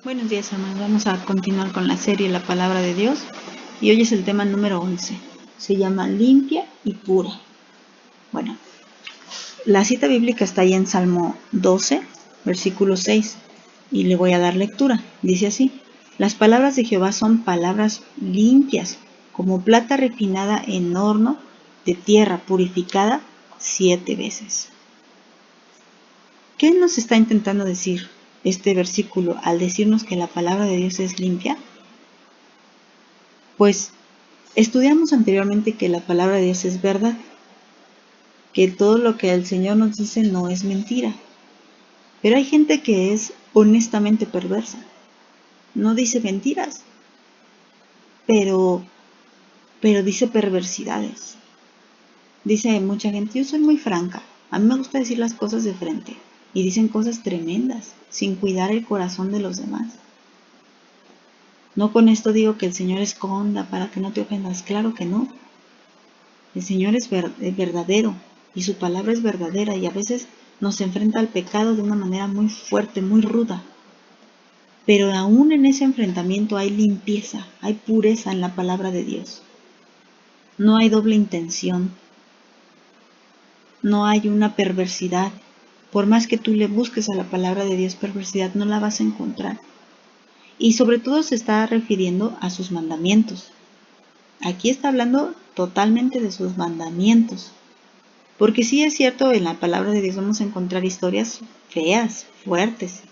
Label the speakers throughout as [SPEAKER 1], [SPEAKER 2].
[SPEAKER 1] Buenos días, hermanos. Vamos a continuar con la serie La Palabra de Dios y hoy es el tema número 11. Se llama limpia y pura. Bueno, la cita bíblica está ahí en Salmo 12, versículo 6 y le voy a dar lectura. Dice así: las palabras de Jehová son palabras limpias, como plata refinada en horno de tierra purificada 7 veces. ¿Qué nos está intentando decir este versículo al decirnos que la palabra de Dios es limpia? Pues estudiamos anteriormente que la palabra de Dios es verdad, que todo lo que el Señor nos dice no es mentira. Pero hay gente que es honestamente perversa. No dice mentiras, pero dice perversidades. Dice mucha gente: yo soy muy franca, a mí me gusta decir las cosas de frente. Y dicen cosas tremendas, sin cuidar el corazón de los demás. No con esto digo que el Señor esconda para que no te ofendas, claro que no. El Señor es verdadero y su palabra es verdadera, y a veces nos enfrenta al pecado de una manera muy fuerte, muy ruda. Pero aún en ese enfrentamiento hay limpieza, hay pureza en la palabra de Dios. No hay doble intención, no hay una perversidad. Por más que tú le busques a la palabra de Dios perversidad, no la vas a encontrar. Y sobre todo se está refiriendo a sus mandamientos. Aquí está hablando totalmente de sus mandamientos. Porque sí es cierto, en la palabra de Dios vamos a encontrar historias feas, fuertes.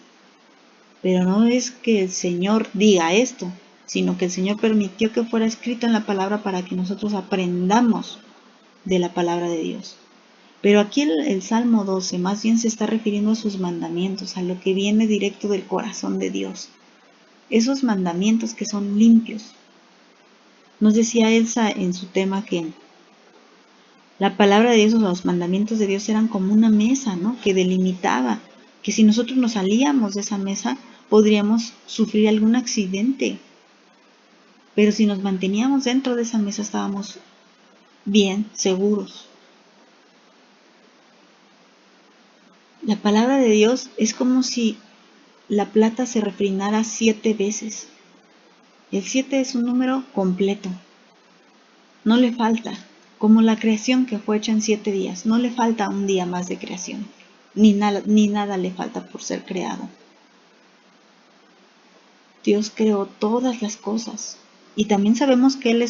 [SPEAKER 1] Pero no es que el Señor diga esto, sino que el Señor permitió que fuera escrito en la palabra para que nosotros aprendamos de la palabra de Dios. Pero aquí el Salmo 12 más bien se está refiriendo a sus mandamientos, a lo que viene directo del corazón de Dios. Esos mandamientos que son limpios. Nos decía Elsa en su tema que la palabra de Dios, o los mandamientos de Dios, eran como una mesa, ¿no?, que delimitaba que si nosotros nos salíamos de esa mesa podríamos sufrir algún accidente. Pero si nos manteníamos dentro de esa mesa estábamos bien, seguros. La palabra de Dios es como si la plata se refinara 7 veces. El 7 es un número completo. No le falta, como la creación que fue hecha en 7 días. No le falta un día más de creación. Ni nada le falta por ser creado. Dios creó todas las cosas. Y también sabemos que Él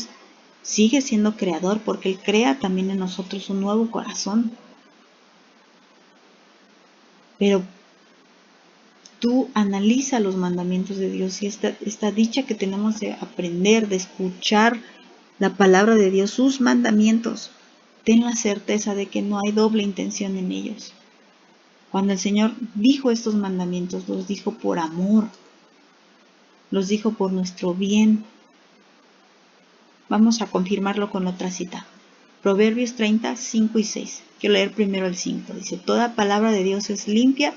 [SPEAKER 1] sigue siendo creador, porque Él crea también en nosotros un nuevo corazón. Pero tú analiza los mandamientos de Dios y esta dicha que tenemos de aprender, de escuchar la palabra de Dios, sus mandamientos. Ten la certeza de que no hay doble intención en ellos. Cuando el Señor dijo estos mandamientos, los dijo por amor, los dijo por nuestro bien. Vamos a confirmarlo con otra cita. Proverbios 30, 5 y 6. Quiero leer primero el 5. Dice: toda palabra de Dios es limpia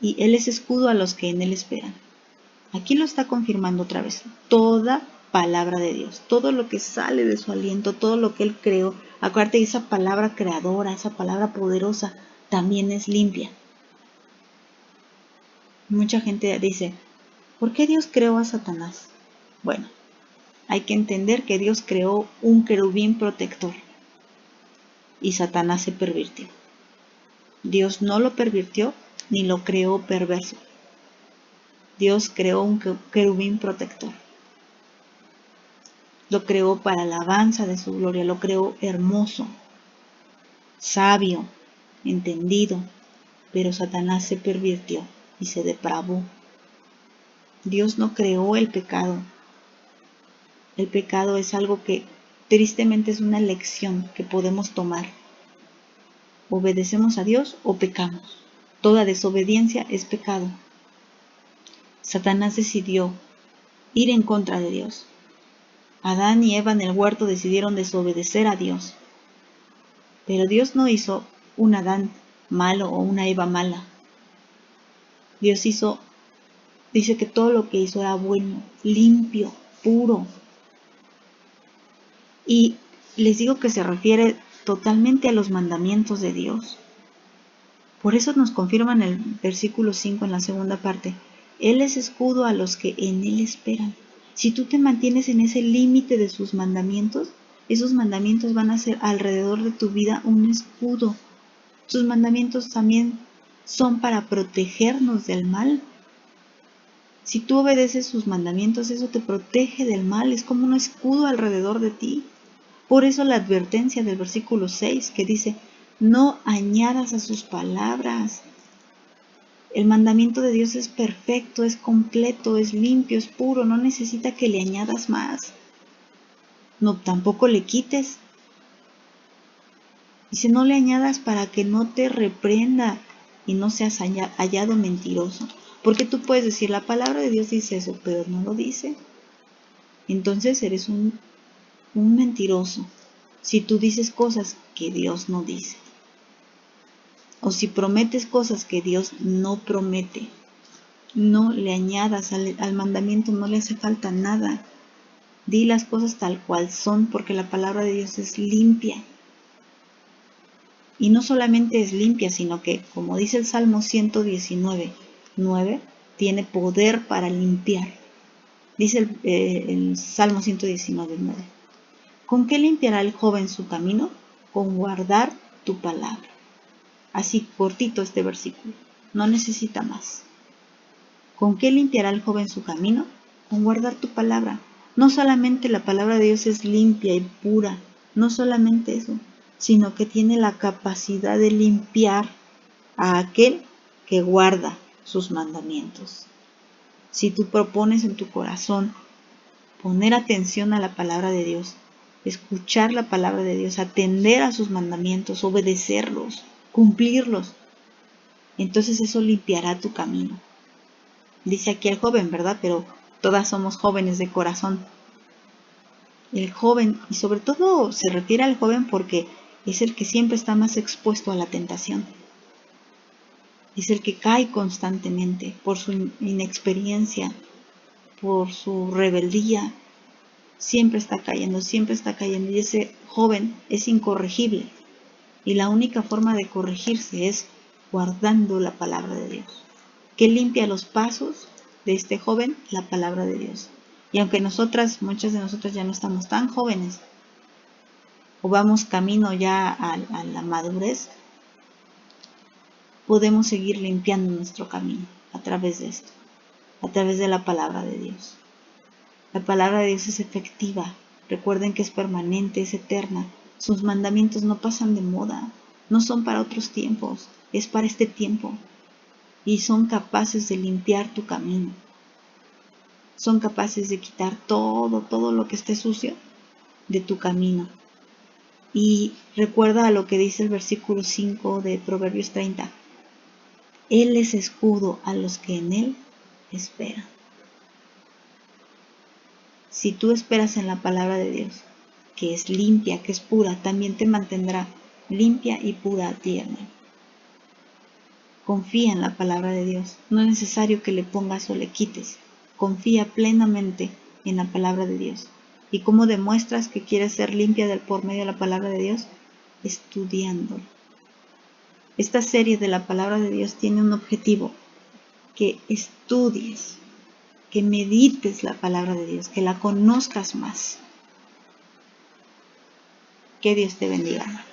[SPEAKER 1] y Él es escudo a los que en Él esperan. Aquí lo está confirmando otra vez. Toda palabra de Dios, todo lo que sale de su aliento, todo lo que Él creó. Acuérdate, esa palabra creadora, esa palabra poderosa, también es limpia. Mucha gente dice: ¿por qué Dios creó a Satanás? Bueno, hay que entender que Dios creó un querubín protector y Satanás se pervirtió. Dios no lo pervirtió ni lo creó perverso. Dios creó un querubín protector. Lo creó para alabanza de su gloria, lo creó hermoso, sabio, entendido, pero Satanás se pervirtió y se depravó. Dios no creó el pecado. El pecado es algo que tristemente es una elección que podemos tomar. ¿Obedecemos a Dios o pecamos? Toda desobediencia es pecado. Satanás decidió ir en contra de Dios. Adán y Eva en el huerto decidieron desobedecer a Dios. Pero Dios no hizo un Adán malo o una Eva mala. Dios dice que todo lo que hizo era bueno, limpio, puro. Y les digo que se refiere totalmente a los mandamientos de Dios. Por eso nos confirma en el versículo 5, en la segunda parte: Él es escudo a los que en Él esperan. Si tú te mantienes en ese límite de sus mandamientos, esos mandamientos van a ser alrededor de tu vida un escudo. Sus mandamientos también son para protegernos del mal. Si tú obedeces sus mandamientos, eso te protege del mal, es como un escudo alrededor de ti. Por eso la advertencia del versículo 6 que dice, no añadas a sus palabras. El mandamiento de Dios es perfecto, es completo, es limpio, es puro, no necesita que le añadas más. No, tampoco le quites. Dice, no le añadas para que no te reprenda y no seas hallado mentiroso. Porque tú puedes decir, la palabra de Dios dice eso, pero no lo dice. Entonces eres un mentiroso. Si tú dices cosas que Dios no dice. O si prometes cosas que Dios no promete. No le añadas al mandamiento, no le hace falta nada. Di las cosas tal cual son, porque la palabra de Dios es limpia. Y no solamente es limpia, sino que, como dice el Salmo 119:9, tiene poder para limpiar. Dice el Salmo 119:9. ¿Con qué limpiará el joven su camino? Con guardar tu palabra. Así cortito este versículo, no necesita más. ¿Con qué limpiará el joven su camino? Con guardar tu palabra. No solamente la palabra de Dios es limpia y pura, no solamente eso, sino que tiene la capacidad de limpiar a aquel que guarda sus mandamientos. Si tú propones en tu corazón poner atención a la palabra de Dios, escuchar la palabra de Dios, atender a sus mandamientos, obedecerlos, cumplirlos, entonces eso limpiará tu camino. Dice aquí el joven, ¿verdad? Pero todas somos jóvenes de corazón. El joven, y sobre todo se refiere al joven porque es el que siempre está más expuesto a la tentación. Es el que cae constantemente por su inexperiencia, por su rebeldía. Siempre está cayendo, y ese joven es incorregible. Y la única forma de corregirse es guardando la palabra de Dios. ¿Qué limpia los pasos de este joven? La palabra de Dios. Y aunque muchas de nosotras ya no estamos tan jóvenes, o vamos camino ya a la madurez, podemos seguir limpiando nuestro camino a través de esto, a través de la palabra de Dios. La palabra de Dios es efectiva. Recuerden que es permanente, es eterna. Sus mandamientos no pasan de moda, no son para otros tiempos, es para este tiempo. Y son capaces de limpiar tu camino. Son capaces de quitar todo lo que esté sucio de tu camino. Y recuerda lo que dice el versículo 5 de Proverbios 30. Él es escudo a los que en Él esperan. Si tú esperas en la palabra de Dios, que es limpia, que es pura, también te mantendrá limpia y pura a ti, hermano. Confía en la palabra de Dios. No es necesario que le pongas o le quites. Confía plenamente en la palabra de Dios. ¿Y cómo demuestras que quieres ser limpia por medio de la palabra de Dios? Estudiándolo. Esta serie de la palabra de Dios tiene un objetivo: que estudies, que medites la palabra de Dios, que la conozcas más. Que Dios te bendiga.